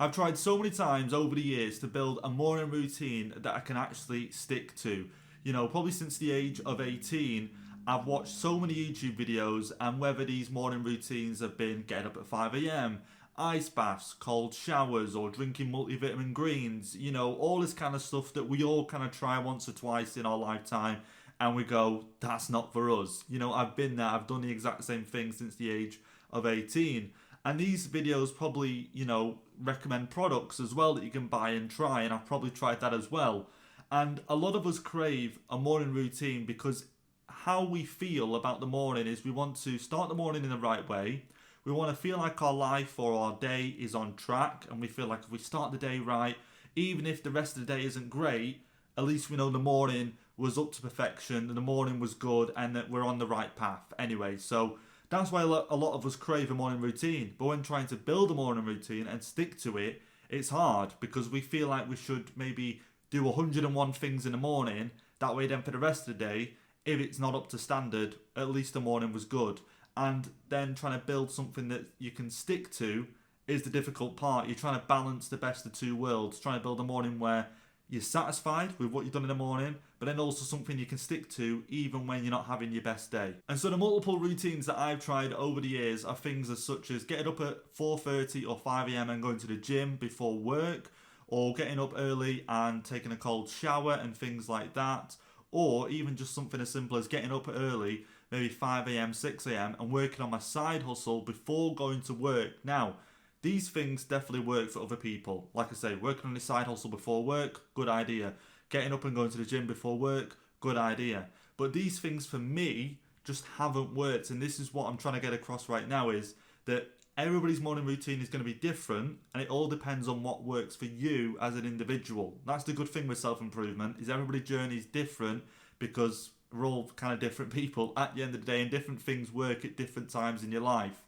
I've tried so many times over the years to build a morning routine that I can actually stick to. You know, probably since the age of 18, I've watched so many YouTube videos, and whether these morning routines have been getting up at 5 a.m., ice baths, cold showers, or drinking multivitamin greens, you know, all this kind of stuff that we all kind of try once or twice in our lifetime, and we go, that's not for us. You know, I've been there, I've done the exact same thing since the age of 18. And these videos probably, you know, recommend products as well that you can buy and try, and I've probably tried that as well. And a lot of us crave a morning routine because how we feel about the morning is we want to start the morning in the right way. We want to feel like our life or our day is on track, and we feel like if we start the day right, even if the rest of the day isn't great, at least we know the morning was up to perfection and the morning was good and that we're on the right path anyway. So that's why a lot of us crave a morning routine. But when trying to build a morning routine and stick to it, it's hard because we feel like we should maybe do 101 things in the morning. That way, then for the rest of the day, if it's not up to standard, at least the morning was good. And then trying to build something that you can stick to is the difficult part. You're trying to balance the best of two worlds, trying to build a morning where you're satisfied with what you've done in the morning, but then also something you can stick to even when you're not having your best day. And so the multiple routines that I've tried over the years are things as such as getting up at 4:30 or 5 a.m. and going to the gym before work, or getting up early and taking a cold shower and things like that, or even just something as simple as getting up early, maybe 5 a.m., 6 a.m., and working on my side hustle before going to work. Now, these things definitely work for other people. Like I say, working on your side hustle before work, good idea. Getting up and going to the gym before work, good idea. But these things for me just haven't worked. And this is what I'm trying to get across right now, is that everybody's morning routine is going to be different, and it all depends on what works for you as an individual. That's the good thing with self-improvement, is everybody's journey is different because we're all kind of different people at the end of the day, and different things work at different times in your life.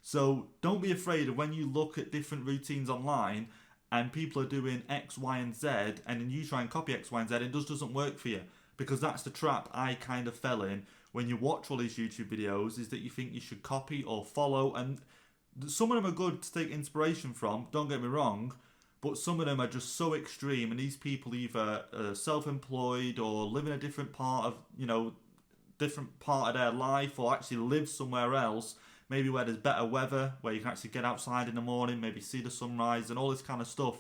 So don't be afraid of when you look at different routines online and people are doing X, Y, and Z, and then you try and copy X, Y, and Z, it just doesn't work for you. Because that's the trap I kind of fell in when you watch all these YouTube videos, is that you think you should copy or follow, and some of them are good to take inspiration from, don't get me wrong, but some of them are just so extreme, and these people either are self-employed or live in a different part of, you know, different part of their life, or actually live somewhere else, maybe where there's better weather, where you can actually get outside in the morning, maybe see the sunrise and all this kind of stuff.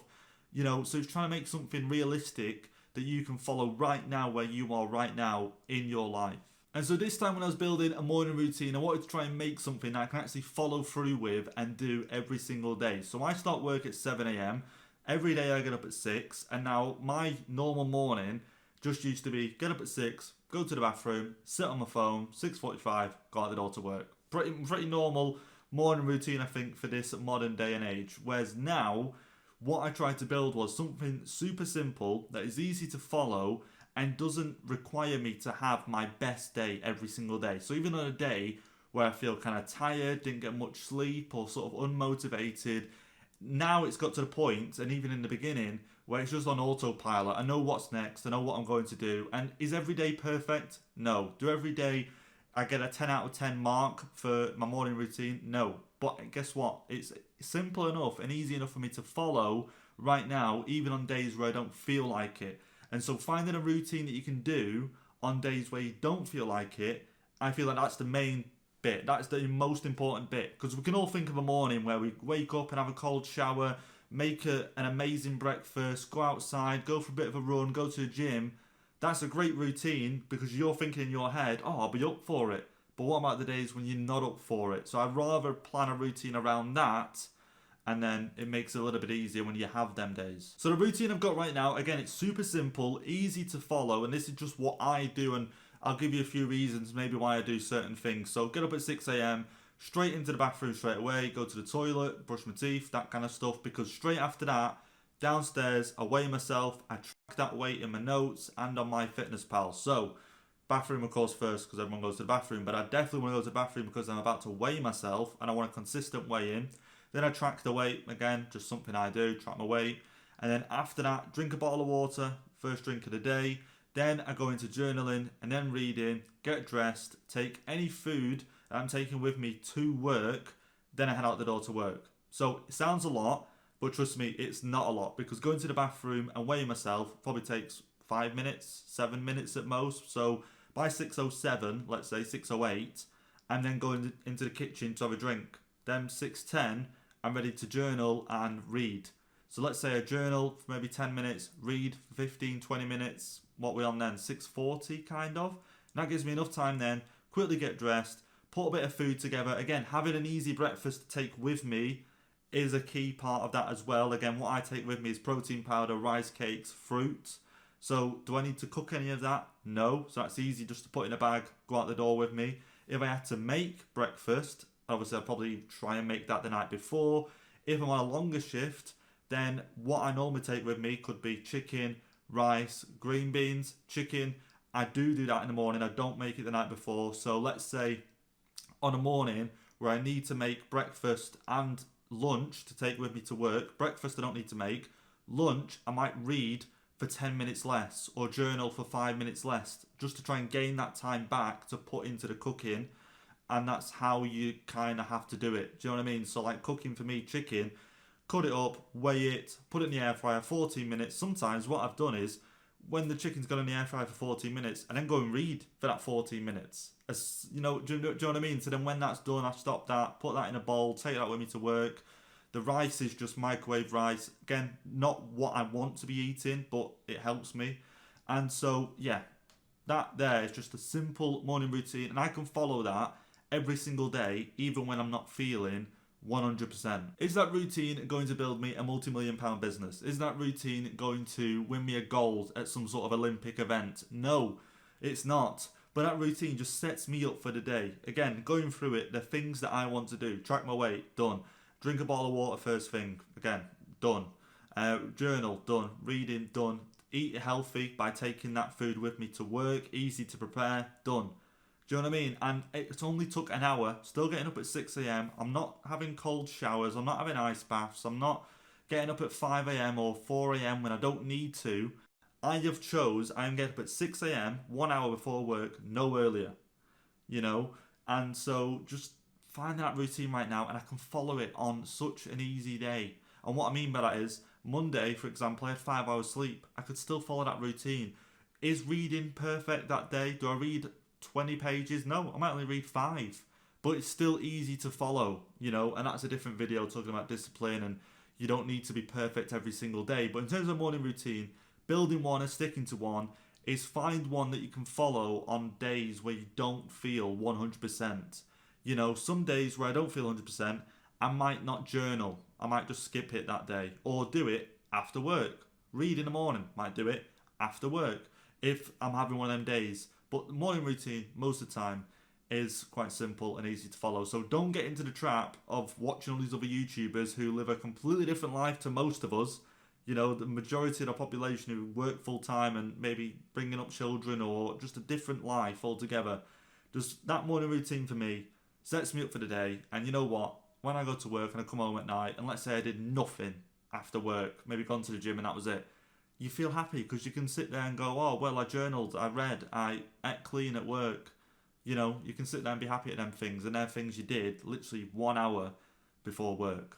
You know, so it's trying to make something realistic that you can follow right now where you are right now in your life. And so this time when I was building a morning routine, I wanted to try and make something that I can actually follow through with and do every single day. So I start work at 7 a.m. Every day I get up at 6, and now my normal morning just used to be get up at 6, go to the bathroom, sit on my phone, 6:45, go out the door to work. Pretty normal morning routine, I think, for this modern day and age. Whereas now, what I tried to build was something super simple that is easy to follow and doesn't require me to have my best day every single day. So even on a day where I feel kind of tired, didn't get much sleep, or sort of unmotivated, now it's got to the point, and even in the beginning, where it's just on autopilot. I know what's next, I know what I'm going to do. And is every day perfect? No. Do every day I get a 10 out of 10 mark for my morning routine? No. But guess what? It's simple enough and easy enough for me to follow right now, even on days where I don't feel like it. And so finding a routine that you can do on days where you don't feel like it, I feel like that's the main bit. That's the most important bit. Because we can all think of a morning where we wake up and have a cold shower, make an amazing breakfast, go outside, go for a bit of a run, go to the gym. That's a great routine because you're thinking in your head, oh, I'll be up for it. But what about the days when you're not up for it? So I'd rather plan a routine around that, and then it makes it a little bit easier when you have them days. So the routine I've got right now, again, it's super simple, easy to follow, and this is just what I do, and I'll give you a few reasons maybe why I do certain things. So get up at 6 a.m, straight into the bathroom straight away, go to the toilet, brush my teeth, that kind of stuff, because straight after that, downstairs, I weigh myself, I track that weight in my notes and on MyFitnessPal. So bathroom, of course, first, because everyone goes to the bathroom, but I definitely want to go to the bathroom because I'm about to weigh myself and I want a consistent weigh-in. Then I track the weight, again, just something I do, track my weight. And then after that, drink a bottle of water, first drink of the day. Then I go into journaling and then reading, get dressed, take any food that I'm taking with me to work, then I head out the door to work. So it sounds a lot, But trust me, it's not a lot, because going to the bathroom and weighing myself probably takes 5 minutes, 7 minutes at most. So by 6:07, let's say 6:08, I'm then going into the kitchen to have a drink. Then 6:10, I'm ready to journal and read. So let's say I journal for maybe 10 minutes, read for 15, 20 minutes. What we on then? 6:40 kind of. And that gives me enough time then, quickly get dressed, put a bit of food together. Again, having an easy breakfast to take with me is a key part of that as well. Again, what I take with me is protein powder, rice cakes, fruit. So do I need to cook any of that? No. So that's easy just to put in a bag, go out the door with me. If I had to make breakfast, obviously I'd probably try and make that the night before. If I'm on a longer shift, then what I normally take with me could be chicken, rice, green beans, chicken. I do that in the morning. I don't make it the night before. So let's say on a morning where I need to make breakfast and lunch to take with me to work. Breakfast I don't need to make. Lunch I might read for 10 minutes less or journal for 5 minutes less, just to try and gain that time back to put into the cooking. And that's how you kind of have to do it. Do you know what I mean? So like cooking for me, chicken, cut it up, weigh it, put it in the air fryer, 14 minutes. Sometimes what I've done is, when the chicken's gone in the air fryer for 14 minutes, and then go and read for that 14 minutes. As, you know, do you know what I mean? So then when that's done, I stop that, put that in a bowl, take that with me to work. The rice is just microwave rice. Again, not what I want to be eating, but it helps me. And so, yeah, that there is just a simple morning routine, and I can follow that every single day, even when I'm not feeling 100%. Is that routine going to build me a multi-million pound business? Is that routine going to win me a gold at some sort of Olympic event? No, it's not. But that routine just sets me up for the day. Again, going through it, the things that I want to do. Track my weight, done. Drink a bottle of water first thing, again, done. Journal, done. Reading, done. Eat healthy by taking that food with me to work. Easy to prepare, done. Do you know what I mean? And it only took an hour, still getting up at 6 a.m. I'm not having cold showers, I'm not having ice baths, I'm not getting up at 5 a.m. or 4 a.m. when I don't need to. I am getting up at 6 a.m., 1 hour before work, no earlier. You know? And so just find that routine right now, and I can follow it on such an easy day. And what I mean by that is, Monday, for example, I had 5 hours sleep. I could still follow that routine. Is reading perfect that day? Do I read 20 pages? No, I might only read 5, but it's still easy to follow, you know. And that's a different video talking about discipline, and you don't need to be perfect every single day. But in terms of morning routine, building one and sticking to one is find one that you can follow on days where you don't feel 100%. You know, some days where I don't feel 100%, I might not journal. I might just skip it that day, or do it after work. Read in the morning, might do it after work if I'm having one of them days. But the morning routine, most of the time, is quite simple and easy to follow. So don't get into the trap of watching all these other YouTubers who live a completely different life to most of us. You know, the majority of the population who work full time and maybe bringing up children, or just a different life altogether. Just that morning routine for me sets me up for the day. And you know what? When I go to work and I come home at night, and let's say I did nothing after work, maybe gone to the gym and that was it, you feel happy because you can sit there and go, oh, well, I journaled, I read, I ate clean at work. You know, you can sit there and be happy at them things, and they're things you did literally 1 hour before work.